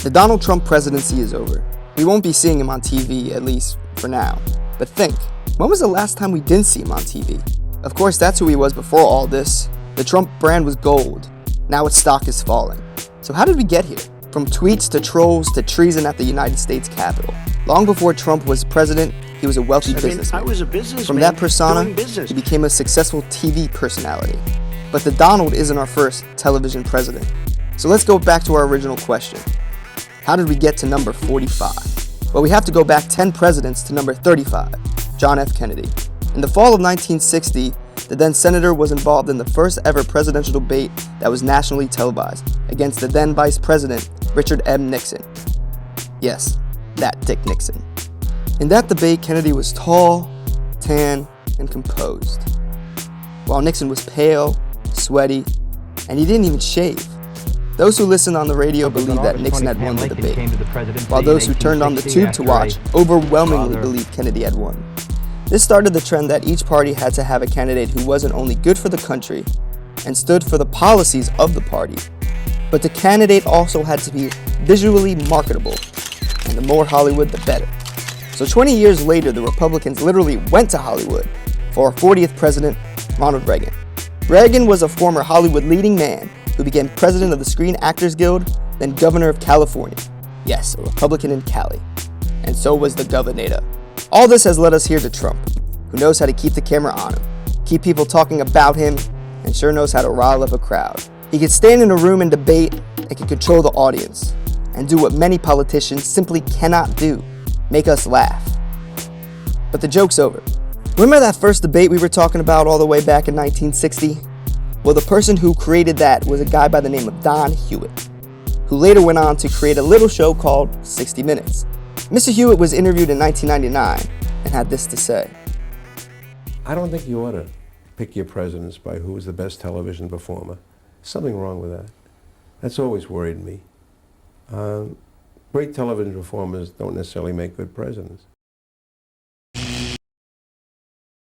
The Donald Trump presidency is over. We won't be seeing him on TV, at least for now. But think, when was the last time we didn't see him on TV? Of course, that's who he was before all this. The Trump brand was gold. Now its stock is falling. So how did we get here? From tweets to trolls to treason at the United States Capitol. Long before Trump was president, he was a wealthy businessman. I was a businessman. From that persona, doing business. he became a successful TV personality. But the Donald isn't our first television president. So let's go back to our original question. How did we get to number 45? Well, we have to go back 10 presidents to number 35, John F. Kennedy. In the fall of 1960, the then senator was involved in the first ever presidential debate that was nationally televised against the then vice president, Richard M. Nixon. Yes, that Dick Nixon. In that debate, Kennedy was tall, tan, and composed, while Nixon was pale, sweaty, and he didn't even shave. Those who listened on the radio believed that Nixon had won the debate, while those who turned on the tube to watch overwhelmingly believed Kennedy had won. This started the trend that each party had to have a candidate who wasn't only good for the country and stood for the policies of the party, but the candidate also had to be visually marketable, and the more Hollywood, the better. So 20 years later, the Republicans literally went to Hollywood for our 40th president, Ronald Reagan. Reagan was a former Hollywood leading man who became president of the Screen Actors Guild, then governor of California. Yes, a Republican in Cali. And so was the governor. All this has led us here to Trump, who knows how to keep the camera on him, keep people talking about him, and sure knows how to rile up a crowd. He can stand in a room and debate and can control the audience, and do what many politicians simply cannot do, make us laugh. But the joke's over. Remember that first debate we were talking about all the way back in 1960? Well, the person who created that was a guy by the name of Don Hewitt, who later went on to create a little show called 60 Minutes. Mr. Hewitt was interviewed in 1999 and had this to say. I don't think you ought to pick your presidents by who is the best television performer. There's something wrong with that. That's always worried me. Great television performers don't necessarily make good presidents.